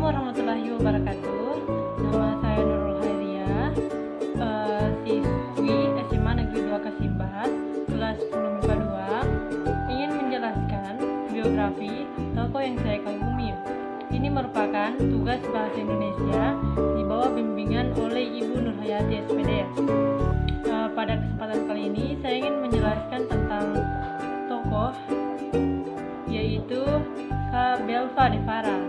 warahmatullahi wabarakatuh. Nama saya Nurul Khairia, siswi SMA Negeri 2 Kasimbat, kelas 10 MIPA 2. Ingin menjelaskan biografi tokoh yang saya kagumi. Ini merupakan tugas bahasa Indonesia di bawah bimbingan oleh Ibu Nurhayati SPD. Pada kesempatan kali ini saya ingin menjelaskan tentang tokoh yaitu Kak Belva Devara.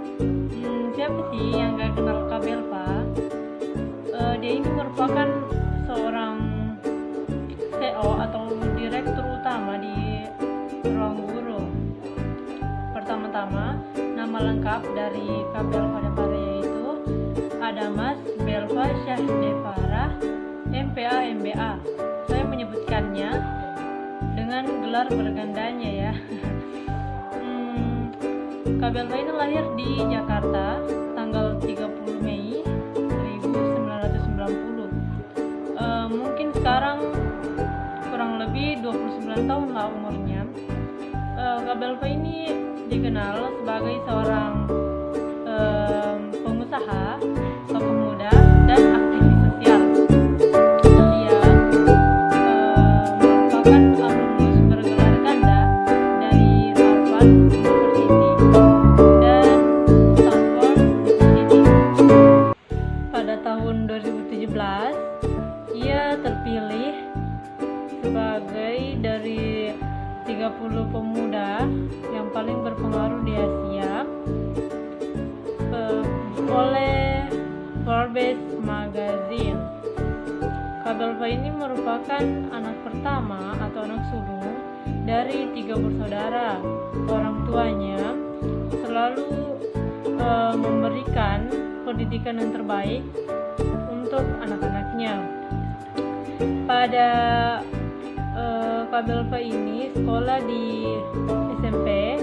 Siapa sih yang gak kenal Kak Belva? Dia ini merupakan seorang CEO atau direktur utama di ruang guru. Pertama-tama, nama lengkap dari Kak Belva Devara yaitu Adamas Belva Syah Devara, MPA MBA. Saya menyebutkannya dengan gelar bergandanya ya. Kak Belva ini lahir di Jakarta tanggal 30 Mei 1990. Mungkin sekarang kurang lebih 29 tahun lah umurnya. Kak Belva ini dikenal sebagai seorang pengusaha, tokoh muda, dan aktivis sosial. Dia merupakan alumnus bergelar ganda dari Harvard University dan Stanford University. Pada tahun 2017, ia terpilih sebagai dari 30 pemuda yang paling berpengaruh di Asia oleh Forbes Magazine. Kak Belva ini merupakan anak pertama atau anak sulung dari 3 bersaudara. Orang tuanya selalu memberikan pendidikan yang terbaik untuk anak-anaknya. Pada Kak Belva ini sekolah di SMP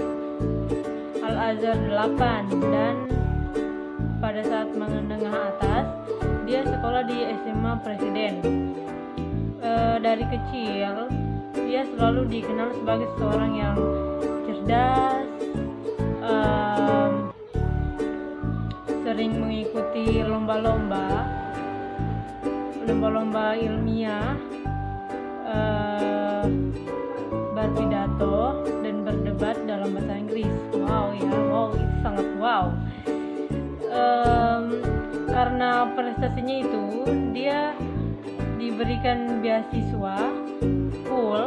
Al-Azhar 8 dan pada saat menengah atas dia sekolah di SMA Presiden. Dari kecil dia selalu dikenal sebagai seorang yang cerdas, sering mengikuti lomba-lomba ilmiah, berpidato dan berdebat dalam bahasa Inggris. Wow, itu sangat wow. Karena prestasinya itu, dia diberikan beasiswa full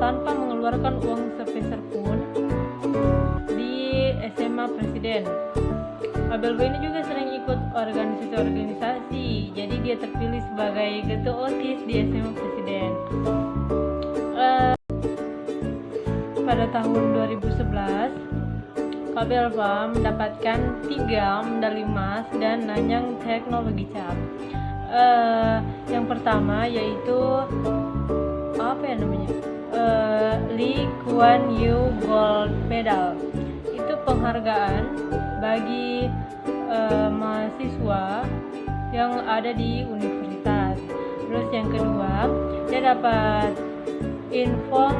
tanpa mengeluarkan uang sepeser pun di SMA Presiden. Kak Belva ini juga sering ikut organisasi-organisasi, jadi dia terpilih sebagai ketua OSIS di SMA Presiden. Pada tahun 2011, Kak Belva mendapatkan 3 medali emas dan Nanyang Teknologi Cap. Yang pertama yaitu Lee Kuan Yew Gold Medal. Itu penghargaan bagi mahasiswa yang ada di universitas. Terus yang kedua, dia dapat Inform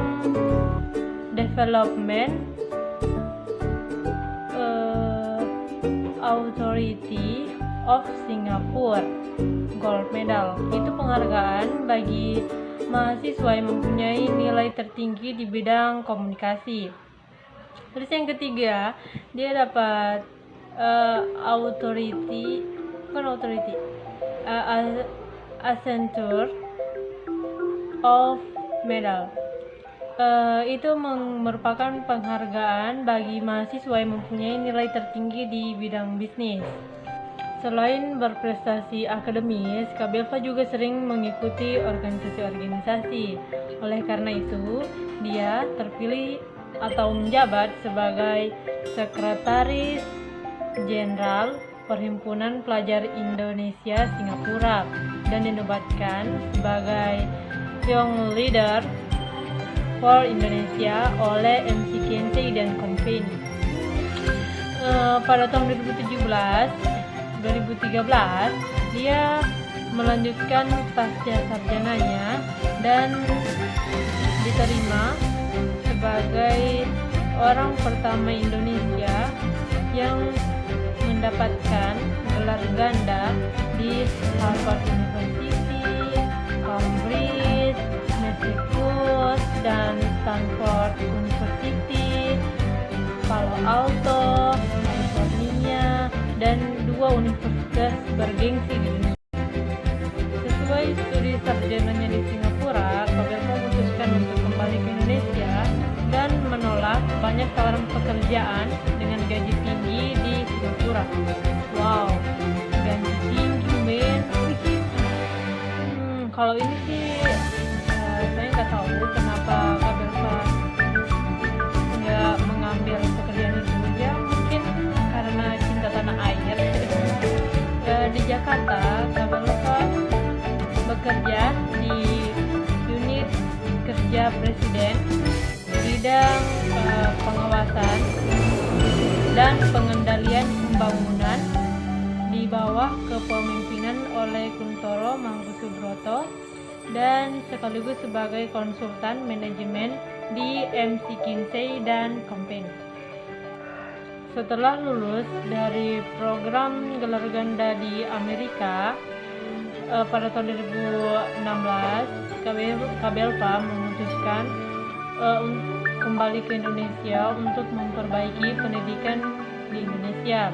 Development Authority of Singapore Gold Medal. Itu penghargaan bagi mahasiswa yang mempunyai nilai tertinggi di bidang komunikasi. Terus yang ketiga, dia dapat Accenture of Medal. Itu merupakan penghargaan bagi mahasiswa yang mempunyai nilai tertinggi di bidang bisnis. Selain berprestasi akademis, Kak Belva juga sering mengikuti organisasi-organisasi. Oleh karena itu, dia terpilih atau menjabat sebagai Sekretaris Jenderal Perhimpunan Pelajar Indonesia Singapura dan dinobatkan sebagai Young Leader for Indonesia oleh McKinsey & Company. Pada tahun 2013 dia melanjutkan pasca sarjananya dan diterima sebagai orang pertama Indonesia yang mendapatkan gelar ganda di Harvard University, Cambridge, Massachusetts, dan Stanford University, Palo Alto, California, dan 2 universitas bergengsi di dunia. Sesuai studi sarjananya di Singapura, Kabelka memutuskan untuk kembali ke Indonesia dan menolak banyak tawaran pekerjaan dengan gaji tinggi di Singapura. Wow, gaji tinggi men. Kalau ini sih saya nggak tahu kenapa Kabelka nggak mengambil pekerjaan itu. Ya mungkin karena cinta tanah air. Di Jakarta, Kabelka bekerja di unit kerja Presiden bidang pengawasan dan pengendalian pembangunan di bawah kepemimpinan oleh Kuntoro Mangkusubroto dan sekaligus sebagai konsultan manajemen di McKinsey dan Company. Setelah lulus dari program gelar ganda di Amerika pada tahun 2016, Kabelka memutuskan kembali ke Indonesia untuk memperbaiki pendidikan di Indonesia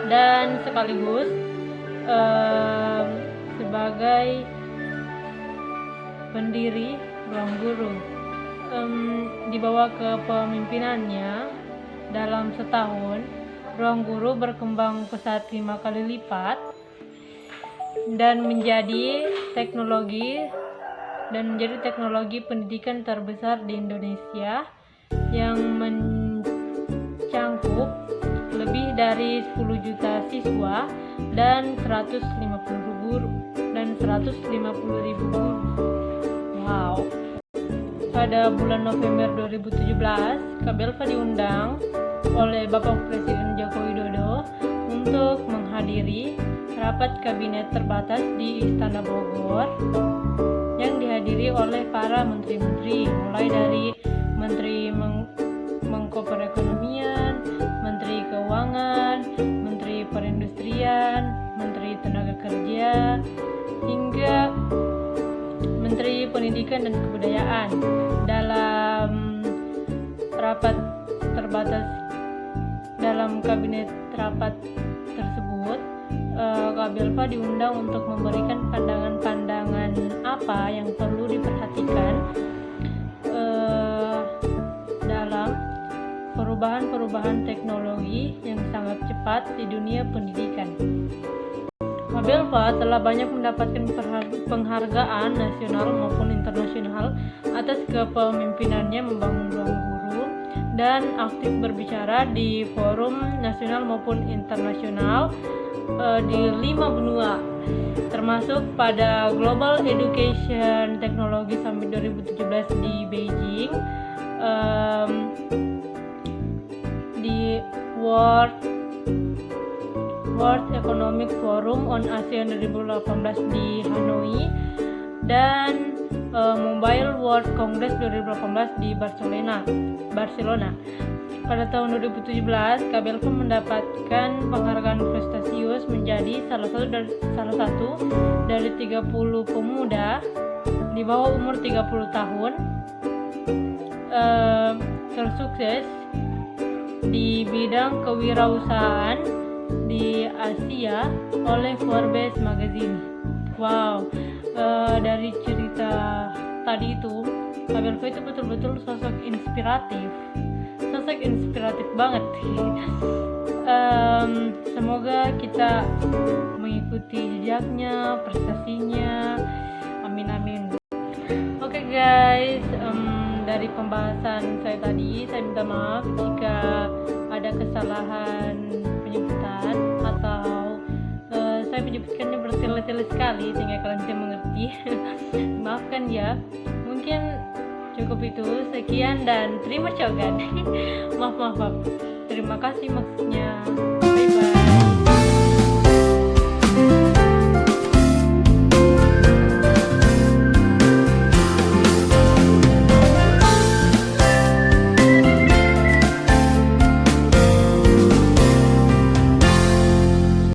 dan sekaligus sebagai pendiri Ruang Guru. Di bawah kepemimpinannya dalam setahun, Ruang Guru berkembang pesat 5 kali lipat dan menjadi teknologi pendidikan terbesar di Indonesia yang mencangkup lebih dari 10 juta siswa dan 150.000 guru. Wow. Pada bulan November 2017, Kabelka diundang oleh Bapak Presiden Joko Widodo untuk menghadiri rapat kabinet terbatas di Istana Bogor yang dihadiri oleh para menteri-menteri, mulai dari Menteri Menko Perekonomian, Menteri Keuangan, Menteri Perindustrian, Menteri Tenaga Kerja, hingga Menteri Pendidikan dan Kebudayaan. Dalam rapat terbatas dalam kabinet rapat tersebut, Kabelka diundang untuk memberikan pandangan-pandangan apa yang perlu diperhatikan dalam perubahan-perubahan teknologi yang sangat cepat di dunia pendidikan. Kabelka telah banyak mendapatkan penghargaan nasional maupun internasional atas kepemimpinannya membangun ruang guru dan aktif berbicara di forum nasional maupun internasional di 5 benua, termasuk pada Global Education Technology Summit 2017 di Beijing, di World Economic Forum on ASEAN 2018 di Hanoi, dan Mobile World Congress 2018 di Barcelona. Pada tahun 2017, Kabelka mendapatkan penghargaan prestisius menjadi salah satu dari 30 pemuda di bawah umur 30 tahun tersukses di bidang kewirausahaan di Asia oleh Forbes Magazine. Wow, dari cerita tadi itu, Kabelka itu betul-betul sosok inspiratif banget. Semoga kita mengikuti jejaknya, prestasinya. Amin amin. Oke guys, dari pembahasan saya tadi, saya minta maaf jika ada kesalahan penyebutan atau saya menyebutkannya bertele-tele sekali sehingga kalian tidak mengerti. Maafkan ya. Mungkin cukup itu, sekian dan terima cogan. Maaf. Terima kasih maksudnya.